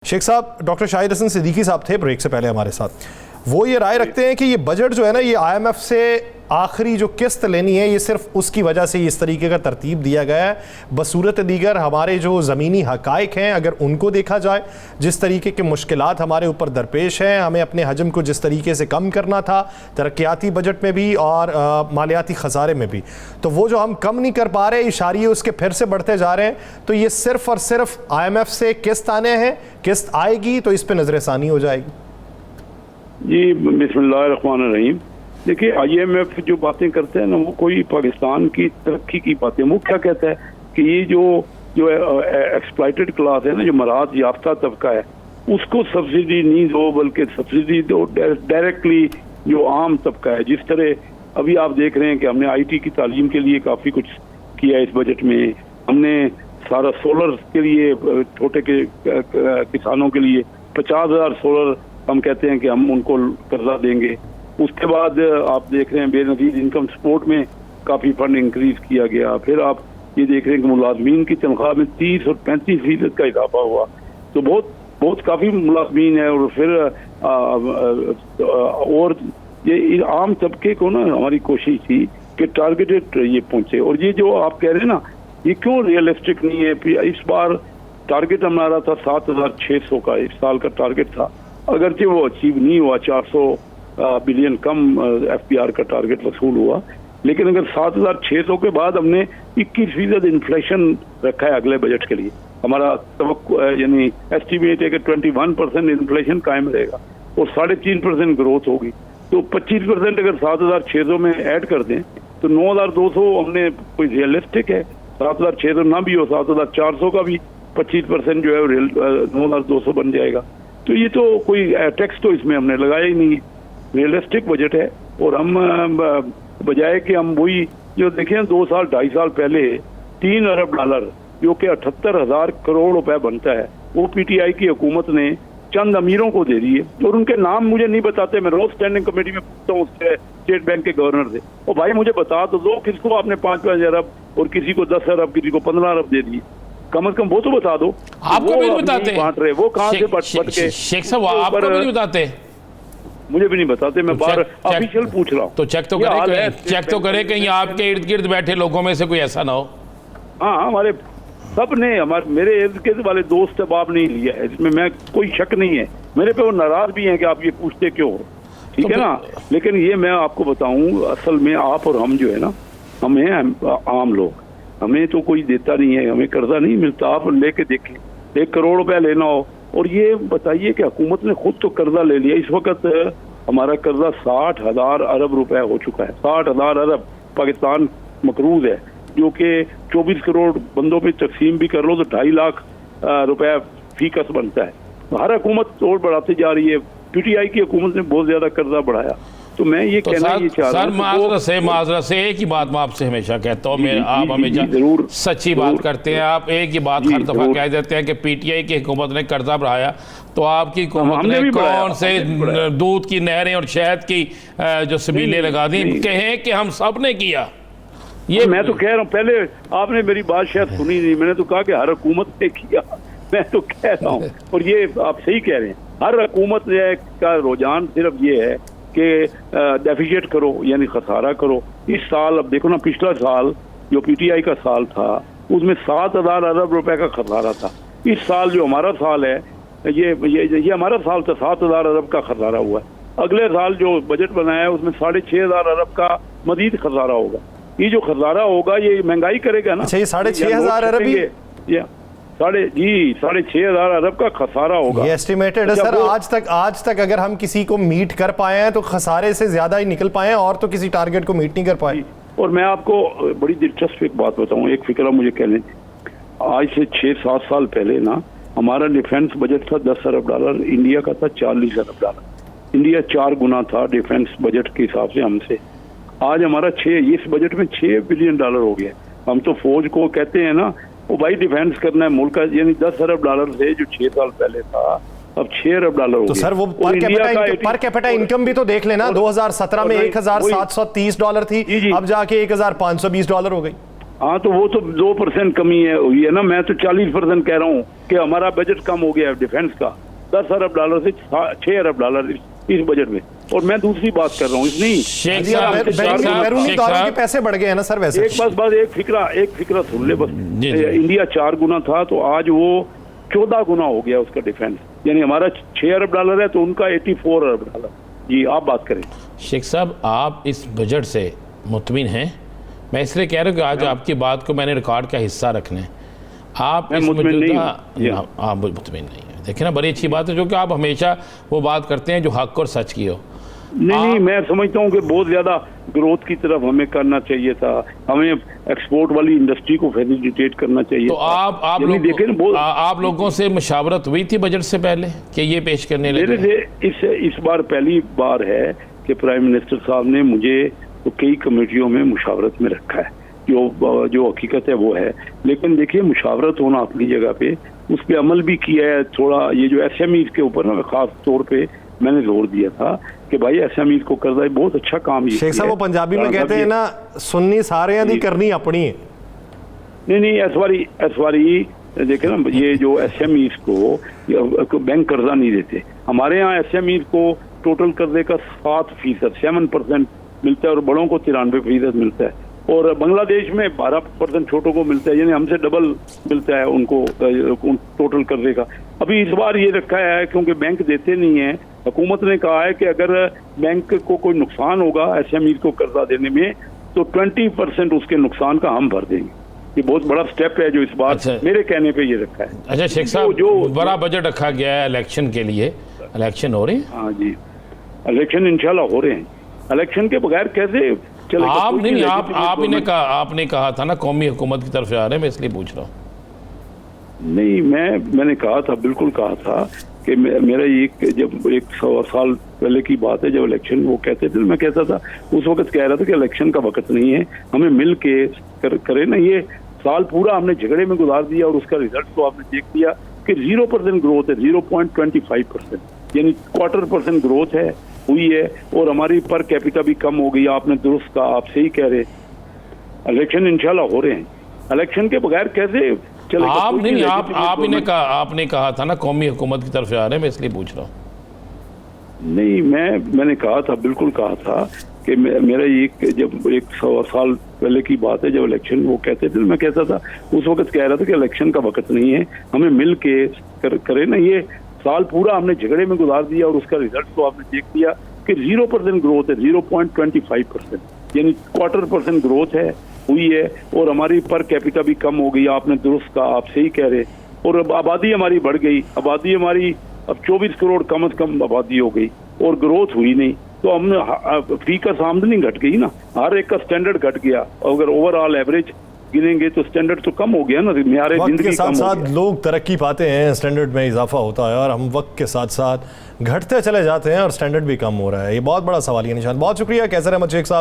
शेख साहब, डॉक्टर शाहिद हसन सिद्दीकी साहब थे ब्रेक से पहले हमारे साथ। वो ये राय रखते हैं कि ये बजट जो है ना, ये आईएमएफ से आखिरी जो किस्त लेनी है, ये सिर्फ उसकी वजह से इस तरीके का तरतीब दिया गया है। बसूरत दीगर हमारे जो ज़मीनी हकाइक हैं, अगर उनको देखा जाए, जिस तरीके के मुश्किलात हमारे ऊपर दरपेश हैं, हमें अपने हजम को जिस तरीके से कम करना था तरक्याती बजट में भी और मालियाती खसारे में भी, तो वो जो हम कम नहीं कर पा रहे, इशारे उसके फिर से बढ़ते जा रहे हैं। तो ये सिर्फ और सिर्फ आईएमएफ से किस्त आने हैं, किस्त आएगी तो इस पर नजरसानी हो जाएगी। जी बिस्मिल्लाहिर्रहमानिर्रहीम। देखिए, आईएमएफ जो बातें करते हैं ना, वो कोई पाकिस्तान की तरक्की की बातें, वो क्या कहता है कि ये जो एक्सप्लॉइटेड क्लास है ना, जो मराहत याफ्ता तबका है, उसको सब्सिडी नहीं दो, बल्कि सब्सिडी दो डायरेक्टली जो आम तबका है। जिस तरह अभी आप देख रहे हैं कि हमने आईटी की तालीम के लिए काफ़ी कुछ किया इस बजट में। हमने सारा सोलर के लिए, छोटे के किसानों के लिए 50,000 सोलर हम कहते हैं कि हम उनको कर्जा देंगे। उसके बाद आप देख रहे हैं बेनजीर इनकम सपोर्ट में काफ़ी फंड इंक्रीज किया गया। फिर आप ये देख रहे हैं कि मुलाजमीन की तनख्वाह में 30 और 35% का इजाफा हुआ। तो बहुत काफ़ी मुलाजमीन है। और फिर और ये आम तबके को ना, हमारी कोशिश थी कि टारगेटेड ये पहुंचे। और ये जो आप कह रहे हैं ना, ये क्यों रियलिस्टिक नहीं है। इस बार टारगेट हमारा था 7,600 का, इस साल का टारगेट था। अगरचे वो अचीव नहीं हुआ, 400 बिलियन कम एफपीआर का टारगेट वसूल हुआ, लेकिन अगर 7,600 के बाद हमने 21% इन्फ्लेशन रखा है अगले बजट के लिए। हमारा यानी एस्टिमेट है कि 21% इन्फ्लेशन कायम रहेगा और 3.5% ग्रोथ होगी। तो 25% अगर 7,600 में ऐड कर दें तो 9,200 हमने कोई रियलिस्टिक है। 7,600 ना भी हो, 7,400 का भी 25% जो है 9,200 बन जाएगा। तो ये तो कोई टैक्स तो इसमें हमने लगाया ही नहीं। रियलिस्टिक बजट है। और हम बजाय कि हम वही जो देखें 2-2.5 साल पहले 3 अरब डॉलर जो कि 78,000 करोड़ रुपए बनता है, वो पीटीआई की हुकूमत ने चंद अमीरों को दे दिए। और उनके नाम मुझे नहीं बताते। मैं रोज स्टैंडिंग कमेटी में पूछता हूँ उससे, स्टेट बैंक के गवर्नर से, और भाई मुझे बता तो दो किसको आपने 5-5 अरब और किसी को 10 अरब, किसी को 15 अरब दे दिए। कम से कम वो तो बता दो। आपको भी नहीं बताते, बांट रहे वो कहाँ से बट के। शेख साहब आपको भी नहीं बताते? मुझे भी नहीं बताते। मैं बार ऑफिशियल पूछ रहा हूँ। तो चेक तो करें, चेक तो करें कहीं आपके इर्द गिर्द बैठे लोगों में से कोई ऐसा ना हो। हाँ, हमारे सब ने, मेरे इर्द गिर्द वाले दोस्त जवाब नहीं लिया है, इसमें मैं कोई शक नहीं है। मेरे पे वो नाराज भी हैं कि आप ये पूछते क्यों हो, ठीक है ना। लेकिन ये मैं आपको बताऊं, असल में आप और हम जो है ना, हम हैं आम लोग, हमें तो कोई देता नहीं है, हमें कर्जा नहीं मिलता। आप लेके देखें, 1 करोड़ रुपया लेना हो, और ये बताइए कि हुकूमत ने खुद तो कर्जा ले लिया। इस वक्त हमारा कर्जा 60,000 अरब रुपए हो चुका है। 60,000 अरब पाकिस्तान मकरूज है, जो कि 24 करोड़ बंदों पे तकसीम भी कर लो तो 2.5 लाख रुपया फी कस बनता है। हर हुकूमत और बढ़ाती जा रही है। पीटीआई की हुकूमत ने बहुत ज्यादा कर्जा बढ़ाया। तो मैं ये कहना ये चाह रहा हूँ, सर माजरत से एक ही बात मैं आपसे हमेशा कहता हूँ, आप हमेशा जरूर सच्ची बात करते हैं। आप एक ही बात हर दफा कह देते हैं कि पीटीआई की हुकूमत ने कर्जा बढ़ाया। तो आपकी हुकूमत ने कौन से दूध की नहरें और शहद की जो सबीलें लगा दी? कहें कि हम सब ने किया। ये मैं तो कह रहा हूँ, पहले आपने मेरी बात शायद सुनी नहीं। मैंने तो कहा कि हर हुकूमत ने किया। मैं तो कह रहा हूँ, और ये आप सही कह रहे हैं, हर हुकूमत का रुझान सिर्फ ये है कि डेफिसिट करो, यानी खसारा करो। इस साल अब देखो ना, पिछला साल जो पीटीआई का साल था उसमें 7,000 अरब रुपए का खसारा था। इस साल जो हमारा साल है, ये हमारा साल था, 7,000 अरब का खसारा हुआ है। अगले साल जो बजट बनाया है उसमें 6,500 अरब का मजीद खसारा होगा। ये जो खसारा होगा ये महंगाई करेगा ना। अच्छा, ये 6,500 अरब ही 6,500 अरब का खसारा होगा। ये एस्टिमेटेड है सर। आज तक अगर हम किसी को मीट कर पाए हैं तो खसारे से ज्यादा ही निकल पाए हैं, और तो किसी टारगेट को मीट नहीं कर पाए। और मैं आपको बड़ी दिलचस्प एक बात बताऊं, एक फिक्रा मुझे कह लें। आज से 6-7 साल पहले ना, हमारा डिफेंस बजट था 10 अरब डॉलर, इंडिया का था 40 अरब डॉलर। इंडिया 4 गुना था डिफेंस बजट के हिसाब से हमसे। आज हमारा इस बजट में 6 बिलियन डॉलर हो गया। हम तो फौज को कहते हैं ना, वो भाई डिफेंस करना है मुल्क का, यानी 10 अरब डॉलर से जो 6 साल पहले था, अब 6 अरब डॉलर हो गया। तो सर वो पर कैपिटा इनकम भी तो देख लेना। 2017 में $1,730 थी, अब जाके $1,520 हो गई। हाँ तो वो तो 2% कमी है हुई है ना। मैं तो 40% कह रहा हूँ कि हमारा बजट कम हो गया है डिफेंस का, $10 अरब से $6 अरब इस बजट में। और मैं दूसरी बात कर रहा हूँ नहीं, शेख जी, साहब, बैरूनी शेख बैरूनी दारों के साहब, पैसे बढ़ गए हैं ना सर वैसे। एक फिक्रा सुन ले बस। जी, जी। इंडिया 4 गुना था तो आज वो 14 गुना हो गया उसका डिफेंस, यानी हमारा $6 अरब है तो उनका $84 अरब। जी आप बात करें। शेख साहब, आप इस बजट से मुतमिन हैं? मैं इसलिए कह रहा हूँ कि आज आपकी बात को मैंने रिकॉर्ड का हिस्सा रखना है। आप मैं इस मुतमिन नहीं हूँ। आप मुतमिन नहीं है, देखिए ना, बड़ी अच्छी बात है, जो कि आप हमेशा वो बात करते हैं जो हक और सच की हो। नहीं, मैं समझता हूँ कि बहुत ज्यादा ग्रोथ की तरफ हमें करना चाहिए था, हमें एक्सपोर्ट वाली इंडस्ट्री को फैसिलिटेट करना चाहिए तो था। आप लोगों से मुशावरत हुई थी बजट से पहले कि ये पेश करने लगे? इस बार पहली बार है कि प्राइम मिनिस्टर साहब ने मुझे तो कई कमेटियों में मुशावरत में रखा है, जो हकीकत है वो है। लेकिन देखिए, मुशावरत होना अपनी जगह पे, उस पर अमल भी किया है थोड़ा। ये जो SME के ऊपर ना खास तौर पे मैंने जोर दिया था कि भाई SME को करदा बहुत अच्छा काम। शेख साहब, वो पंजाबी में कहते हैं ना, सुन्नी सारे दी करनी अपनी। नहीं, इस बारी देखे ना, ये जो SME को बैंक कर्जा नहीं देते। हमारे यहाँ SME को टोटल कर्जे का 7% मिलता है और बड़ों को 93% मिलता है। और बांग्लादेश में 12% छोटों को मिलता है, यानी हमसे डबल मिलता है उनको टोटल कर्जे का। अभी इस बार ये रखा है क्योंकि बैंक देते नहीं है, हुकूमत ने कहा है कि अगर बैंक को कोई नुकसान होगा SME को कर्जा देने में तो 20% उसके नुकसान का हम भर देंगे। ये बहुत बड़ा स्टेप है जो इस बार मेरे कहने पे ये रखा है। अच्छा शेख साहब, जो बड़ा बजट रखा गया है इलेक्शन के लिए, इलेक्शन हो रहे हैं? हाँ जी, इलेक्शन इंशाल्लाह हो रहे हैं। इलेक्शन के बगैर कैसे चलेगा? आपने कहा था ना कौमी हुकूमत की तरफ से आ रहे हैं, मैं इसलिए पूछ रहा हूँ। नहीं, मैंने कहा था, बिल्कुल कहा था कि मेरा जब 100 साल पहले की बात है, जब इलेक्शन वो कहते थे, मैं कहता था, उस वक्त कह रहा था कि इलेक्शन का वक्त नहीं है, हमें मिल के करे ना। ये साल पूरा हमने झगड़े में गुजार दिया और उसका रिजल्ट तो आपने देख लिया कि 0% ग्रोथ है, 0.25%, यानी 1/4% ग्रोथ है हुई है। और हमारी पर कैपिटा भी कम हो गई। आपने दुरुस्त कहा, आप सही कह रहे, इलेक्शन इंशाल्लाह हो रहे हैं। इलेक्शन के बगैर कैसे चलेगा? आपने कहा था ना कौमी हुकूमत की तरफ से आ रहे हैं, मैं इसलिए पूछ रहा हूँ। नहीं, मैंने कहा था, बिल्कुल कहा था कि मेरा जब 100 साल पहले की बात है, जब इलेक्शन वो कहते थे, मैं कहता था, उस वक्त कह रहा था कि इलेक्शन का वक्त नहीं है, हमें मिल के करे ना। ये साल पूरा हमने झगड़े में गुजार दिया और उसका रिजल्ट तो आपने देख लिया कि 0% ग्रोथ है, 0.25%, यानी 1/4% ग्रोथ है हुई है। और हमारी पर कैपिटा भी कम हो गई। आपने दुरुस्त कहा, आप सही कह रहे। और आबादी हमारी बढ़ गई। आबादी हमारी अब 24 करोड़ कम से कम आबादी हो गई और ग्रोथ हुई नहीं। तो हमने फी का आमदनी घट गई ना, हर एक का स्टैंडर्ड घट गया। अगर ओवरऑल एवरेज गिनेंगे तो स्टैंडर्ड तो कम हो गया ना, म्यारे जिंदगी के साथ साथ लोग तरक्की पाते हैं, स्टैंडर्ड में इजाफा होता है, और हम वक्त के साथ साथ घटते चले जाते हैं और स्टैंडर्ड भी कम हो रहा है। ये बहुत बड़ा सवाल है निशान। बहुत शुक्रिया कैसर अहमद शेख साहब।